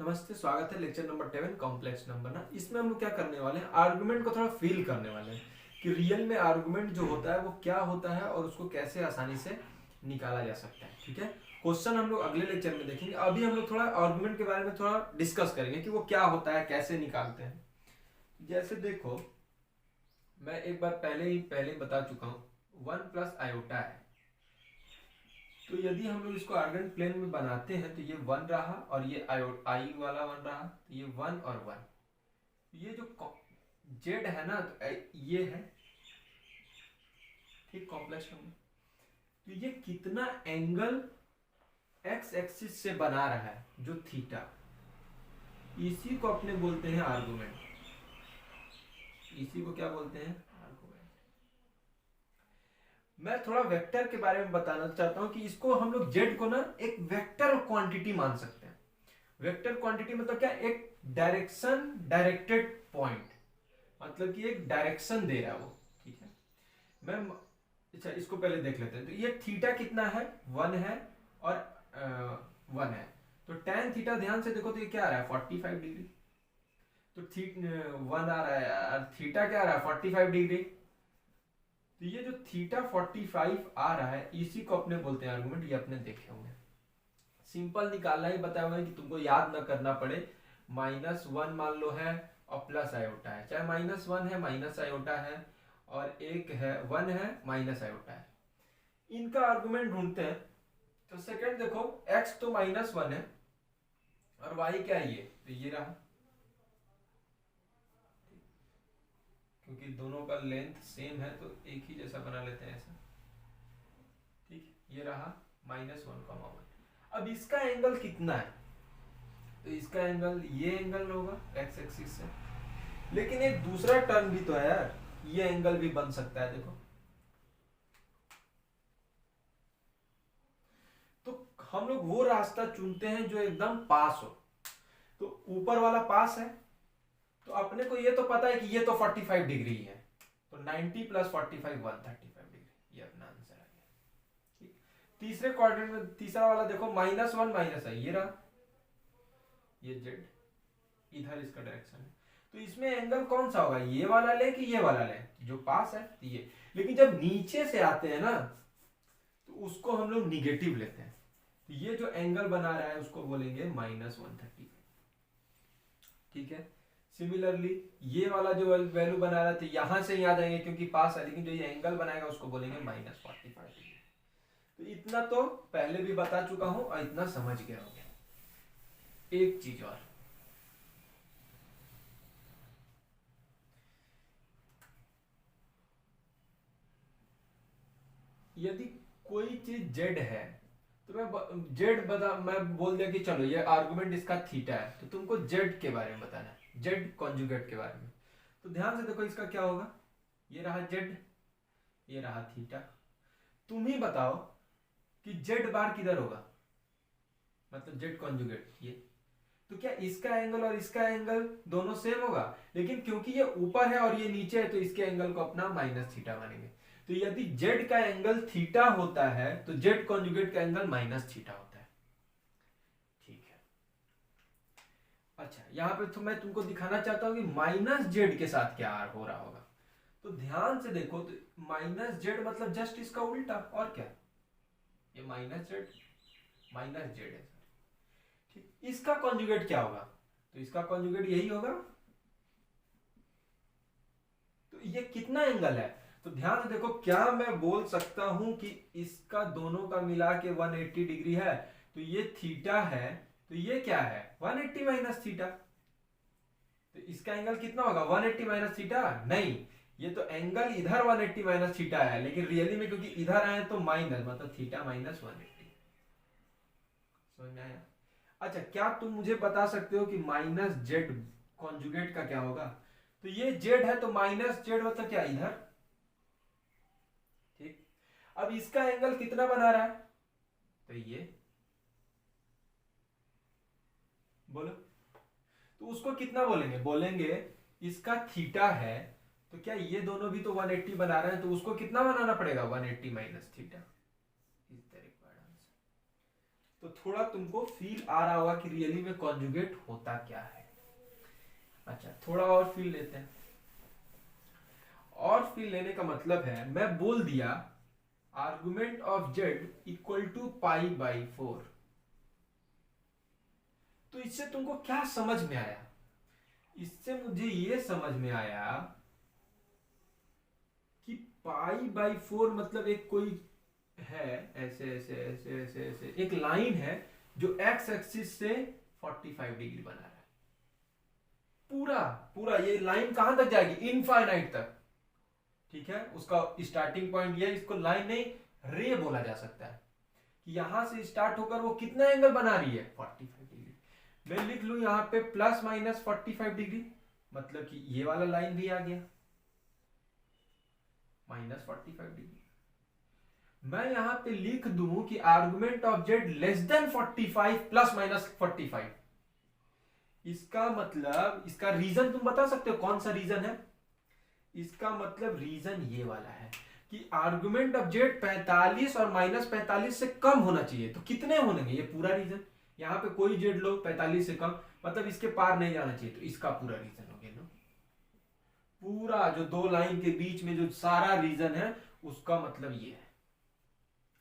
नमस्ते, स्वागत है लेक्चर नंबर 10 कॉम्प्लेक्स नंबर ना। इसमें हम लोग क्या करने वाले हैं, आर्गुमेंट को थोड़ा फील करने वाले हैं कि रियल में आर्गुमेंट जो होता है वो क्या होता है और उसको कैसे आसानी से निकाला जा सकता है। ठीक है, क्वेश्चन हम लोग अगले लेक्चर में देखेंगे। अभी हम लोग थोड़ा आर्गुमेंट के बारे में थोड़ा डिस्कस करेंगे कि वो क्या होता है, कैसे निकालते हैं। जैसे देखो, मैं एक बार पहले बता चुका हूँ, 1 प्लस आयोटा है। तो यदि हम लोग इसको आर्गेंट प्लेन में बनाते हैं तो ये 1 रहा और ये आई वाला 1 रहा, तो ये 1 और 1। ये जो जेड है ना, तो ये है ठीक कॉम्प्लेक्स नंबर। तो ये कितना एंगल एक्स एक्सिस से बना रहा है, जो थीटा, इसी को अपने बोलते हैं आर्गुमेंट। इसी को क्या बोलते हैं, आर्गुमेंट। मैं थोड़ा वेक्टर के बारे में बताना चाहता हूं कि इसको हम लोग जेड को ना एक वेक्टर क्वांटिटी मान सकते हैं। वेक्टर क्वांटिटी मतलब क्या, एक डायरेक्शन डायरेक्टेड पॉइंट, मतलब कि एक डायरेक्शन दे रहा है वो। ठीक है, मैं अच्छा इसको पहले देख लेते हैं। तो ये थीटा कितना है, 1 है और 1 है। तो टेन थीटा ध्यान से देखो तो ये क्या आ रहा है, 45 डिग्री। तो 1 आ रहा है और थीटा क्या आ रहा है, 45 डिग्री। तो ये जो थीटा 45 आ रहा है, इसी को अपने बोलते हैं आर्गुमेंट। ये अपने देखे होंगे, सिंपल निकालना ही बताया हुआ है कि तुमको याद ना करना पड़े। -1 मान लो है और प्लस आयोटा है, चाहे -1 है माइनस आयोटा है और एक है 1 है माइनस आयोटा है। इनका आर्गुमेंट ढूंढते हैं। तो सेकंड देखो, x तो -1 है और y क्या है, ये तो ये रहा, क्योंकि दोनों का लेंथ सेम है तो एक ही जैसा बना लेते हैं ऐसा। ठीक, ये रहा -1, अब इसका एंगल कितना है, तो इसका एंगल ये एंगल होगा एक्स एक्सिस से। लेकिन एक दूसरा टर्म भी तो है यार, ये एंगल भी बन सकता है। देखो, तो हम लोग वो रास्ता चुनते हैं जो एकदम पास हो। तो ऊपर वाला पास है, तो अपने को ये तो पता है कि ये तो 45 डिग्री है, तो 90 प्लस 45 135 डिग्री, ये अपना आंसर आ गया। ठीक, तीसरे क्वाड्रेंट में तीसरा वाला देखो, -1 माइनस है, ये रहा, ये जेड, इधर इसका डायरेक्शन है। तो इसमें एंगल कौन सा होगा, ये वाला ले कि ये वाला ले, जो पास है तो ये। लेकिन जब नीचे से आते हैं ना, तो उसको हम लोग निगेटिव लेते हैं। तो ये जो एंगल बना रहा है उसको बोलेंगे -130। ठीक है, सिमिलरली ये वाला जो वैल्यू बना रहा था, यहां से ही आ जाएंगे क्योंकि पास है, लेकिन जो ये एंगल बनाएगा उसको बोलेंगे -45 डिग्री। तो इतना तो पहले भी बता चुका हूं और इतना समझ गया होगा। एक चीज और, यदि कोई चीज जेड है तो मैं बोल दिया कि चलो ये आर्गुमेंट इसका थीटा है, तो तुमको जेड के बारे में बताना है, जेड कॉन्जुगेट के बारे में। तो ध्यान से देखो, इसका क्या होगा, ये रहा जेड, ये रहा थीटा। तुम ही बताओ कि जेड बार किधर होगा, मतलब जेड कॉन्जुगेट ये। तो क्या इसका एंगल और इसका एंगल दोनों सेम होगा, लेकिन क्योंकि ये ऊपर है और ये नीचे है तो इसके एंगल को अपना माइनस थीटा मानेंगे। तो यदि जेड का एंगल थीटा होता है तो जेड कॉन्जुगेट का एंगल माइनस थीटा होता है। ठीक है, अच्छा यहां पे तो मैं तुमको दिखाना चाहता हूं कि माइनस जेड के साथ क्या हो रहा होगा। तो ध्यान से देखो, तो माइनस जेड मतलब जस्ट इसका उल्टा, और क्या, ये माइनस जेड है। ठीक, इसका कॉन्जुगेट क्या होगा, तो इसका कॉन्जुगेट यही होगा। तो ये कितना एंगल है, तो ध्यान से देखो, क्या मैं बोल सकता हूं कि इसका दोनों का मिला के 180 डिग्री है, तो ये थीटा है, तो ये क्या है 180 माइनस थीटा। तो इसका एंगल कितना होगा 180 माइनस थीटा, नहीं, ये तो एंगल इधर 180 माइनस थीटा है, लेकिन रियली में क्योंकि इधर आए तो माइनस, मतलब थीटा माइनस 180। समझ में आया। अच्छा, क्या तुम मुझे बता सकते हो कि माइनस जेड कॉन्जुगेट का क्या होगा, तो ये जेड है तो माइनस जेड मतलब क्या, इधर। ठीक, अब इसका एंगल कितना बना रहा है, तो ये, बोलो, तो उसको कितना बोलेंगे, बोलेंगे इसका थीटा है, तो क्या ये दोनों भी तो 180 बना रहे हैं, तो उसको कितना बनाना पड़ेगा 180 माइनस थीटा। इस तरह का आंसर। तो थोड़ा तुमको फील आ रहा होगा कि रियली में कॉन्जुगेट होता क्या है। अच्छा, थोड़ा और फील लेते हैं। और फील लेने का मतलब है, मैं बोल दिया argument of Z equal to pi by 4, तो इससे तुमको क्या समझ में आया? इससे मुझे ये समझ में आया कि पाई बाई 4 मतलब एक कोई है, ऐसे ऐसे ऐसे ऐसे ऐसे एक लाइन है जो एक्स एक्सिस से 45 डिग्री बना रहा है। पूरा पूरा ये लाइन कहां तक जाएगी? इनफाइनाइट तक। ठीक है, उसका स्टार्टिंग पॉइंट ये, इसको लाइन नहीं रे बोला जा सकता है कि यहां से स्टार्ट होकर वो कितना एंगल बना रही है? 45 डिग्री। मैं लिख लू यहां पे प्लस माइनस 45 डिग्री, मतलब कि ये वाला लाइन भी आ गया माइनस 45 डिग्री। मैं यहां पे लिख दूं कि argument of Z less than 45 plus minus 45। इसका मतलब, इसका रीजन तुम बता सकते हो कौन सा रीजन है? इसका मतलब रीजन ये वाला है कि आर्गुमेंट ऑफ जेड 45 और माइनस 45 से कम होना चाहिए। तो कितने होंगे? ये पूरा रीजन। यहाँ पे कोई जेड लो 45 से कम, मतलब इसके पार नहीं जाना चाहिए, तो इसका पूरा रीजन हो गया ना। पूरा जो दो लाइन के बीच में जो सारा रीजन है उसका मतलब ये है।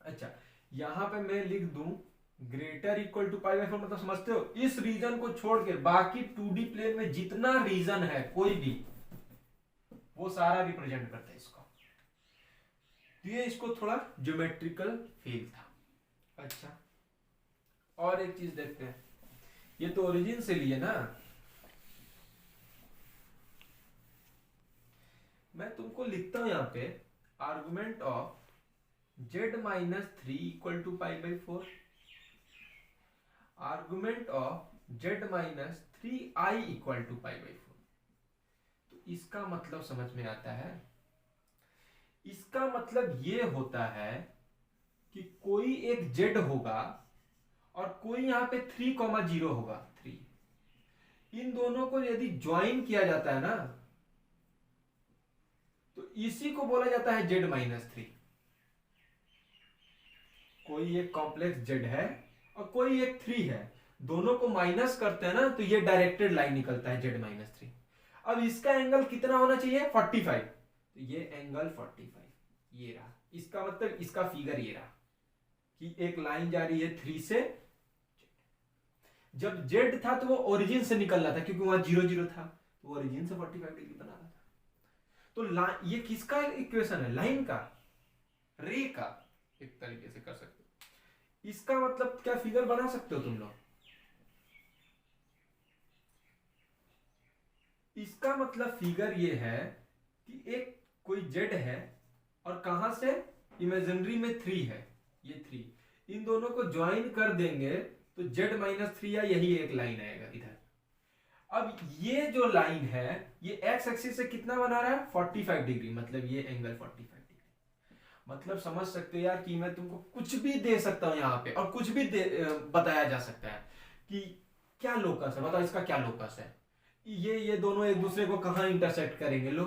अच्छा, यहां पे मैं लिख दूं greater equal to pi by 4, मतलब समझते हो? इस रीजन को छोड़ के बाकी 2D प्लेन में जितना रीजन है कोई भी, वो सारा रिप्रेजेंट करता है इसको। तो ये इसको थोड़ा ज्योमेट्रिकल फील था। अच्छा, और एक चीज देखते हैं। ये तो ओरिजिन से लिए ना, मैं तुमको लिखता हूं यहां पे argument of z minus 3 equal to pi by 4, argument of z minus 3i equal to pi by 4। तो इसका मतलब समझ में आता है? इसका मतलब ये होता है कि कोई एक z होगा और कोई यहां पे 3,0 होगा, 3। इन दोनों को यदि ज्वाइन किया जाता है ना, तो इसी को बोला जाता है z माइनस 3। कोई एक कॉम्प्लेक्स z है और कोई एक 3 है, दोनों को माइनस करते हैं ना, तो ये डायरेक्टेड लाइन निकलता है z माइनस 3। अब इसका एंगल कितना होना चाहिए? 45। तो ये एंगल 45 ये रहा। इसका मतलब इसका फिगर ये रहा कि एक लाइन जा रही है 3 से। जब z था तो वो ओरिजिन से निकल रहा था, क्योंकि वहां 0 0 था, तो ओरिजिन से 45 डिग्री बना रहा था। तो ये किसका इक्वेशन है? लाइन का, रे का, एक तरीके से कर सकते हो। इसका मतलब क्या फिगर बना सकते हो तुम लोग? इसका मतलब फिगर ये है कि एक कोई z है और कहां से? इमेजिनरी में 3 है, ये 3, इन दोनों को ज्वाइन कर देंगे तो z माइनस 3 या यही एक लाइन आएगा इधर। अब ये जो लाइन है ये x एक्सिस से कितना बना रहा है? 45 डिग्री, मतलब ये एंगल 45 डिग्री। मतलब समझ सकते हो यार कि मैं तुमको कुछ भी दे सकता हूं यहाँ पे, और कुछ भी बताया जा सकता है कि क्या लोकस है, बताओ इसका क्या लोकस है। ये दोनों एक दूसरे को कहां इंटरसेक्ट करेंगे? लो,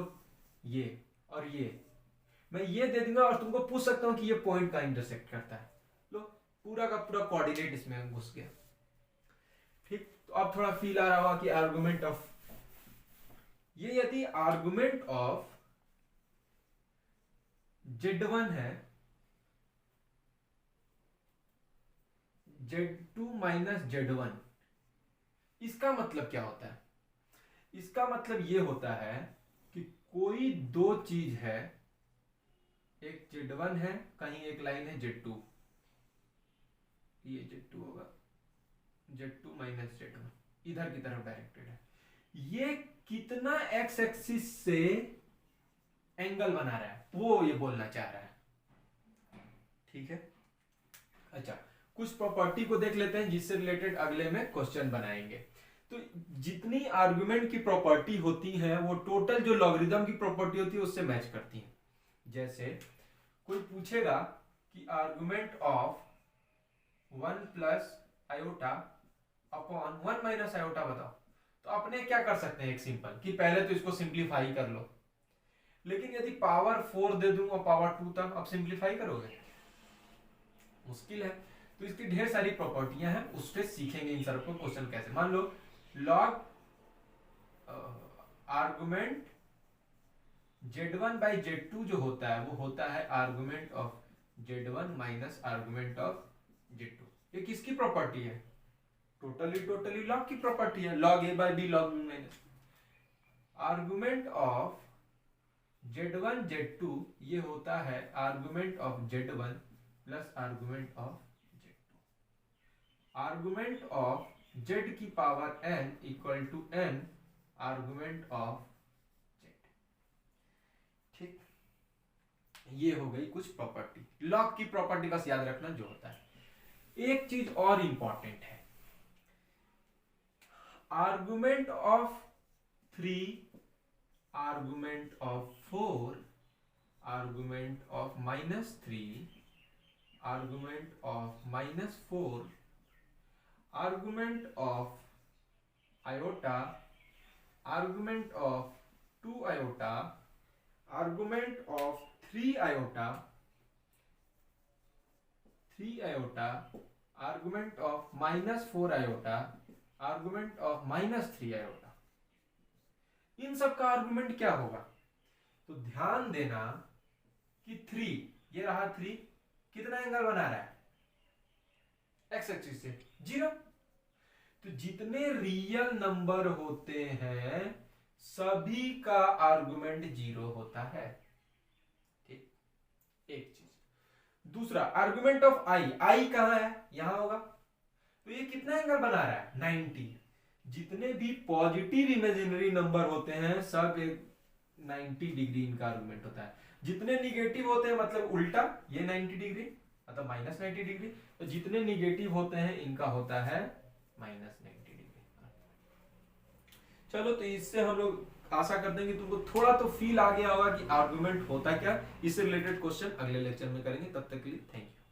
ये और ये, मैं ये दे दूंगा और तुमको पूछ सकता हूं कि ये पॉइंट कहां इंटरसेक्ट करता है। लो, पूरा का पूरा कोऑर्डिनेट इसमें घुस गया। ठीक, तो अब थोड़ा फील आ रहा होगा कि आर्गुमेंट ऑफ, ये यदि आर्गुमेंट ऑफ z1 है, z2 माइनस z1, इसका मतलब क्या होता है? इसका मतलब ये होता है कि कोई दो चीज है, एक z1 है, कहीं एक लाइन है z2, ये z2 होगा, z2 माइनस z1 इधर की तरफ डायरेक्टेड है। ये कितना x एक्सिस से एंगल बना रहा है वो ये बोलना चाह रहा है। ठीक है, अच्छा, कुछ प्रॉपर्टी को देख लेते हैं जिससे रिलेटेड अगले में क्वेश्चन बनाएंगे। तो जितनी आर्गुमेंट की प्रॉपर्टी होती है वो टोटल जो लॉगरिथम की प्रॉपर्टी होती है उससे मैच करती है। जैसे कोई पूछेगा कि argument of 1 plus iota upon 1 minus iota बताओ, तो अपने क्या कर सकते हैं? एक सिंपल कि पहले तो इसको सिंप्लीफाई कर लो, लेकिन यदि पावर 4 दे दूं और पावर 2 तक, अब सिंप्लीफाई करोगे? मुश्किल है। तो इसकी ढेर सारी प्रॉपर्टियां हैं, उससे सीखेंगे इन सब को क्वेश्चन कैसे। मान लो log argument z1 by z2 जो होता है वो होता है argument of z1 minus argument of z2। ये किसकी प्रॉपर्टी है? टोटली लॉग की प्रॉपर्टी है, log a by b log b minus argument of z1 z2 ये होता है argument of z1 plus argument of z2। Argument of z की power n equal to n argument of z। ठीक, ये हो गई कुछ प्रॉपर्टी, लॉग की प्रॉपर्टी बस याद रखना जो होता है। एक चीज और इंपॉर्टेंट है, argument of 3, argument of 4, argument of -3, argument of -4, argument of iota, argument of 2 iota, argument of 3 iota, argument of -4 iota, argument of -3 iota, इन सब का आर्गुमेंट क्या होगा? तो ध्यान देना कि 3, ये रहा 3, कितना एंगल बना रहा है? एक्स एक्सिस से 0। तो जितने रियल नंबर होते हैं सभी का आर्गुमेंट 0 होता है। ठीक, एक चीज। दूसरा आर्गुमेंट ऑफ आई कहां है? यहां होगा। तो ये कितना एंगल बना रहा है? 90। जितने भी पॉजिटिव इमेजिनरी नंबर होते हैं सब एक 90 डिग्री इनका आर्गुमेंट होता है। जितने निगेटिव होते हैं मतलब उल्टा, ये 90 डिग्री मतलब -90 डिग्री। तो जितने निगेटिव होते हैं इनका होता है -90 डिग्री। चलो, तो इससे हम लोग आशा करते हैं कि तुमको थोड़ा तो फील आ गया होगा कि आर्गुमेंट होता क्या। इससे रिलेटेड क्वेश्चन अगले लेक्चर में करेंगे। तब तक के लिए थैंक यू।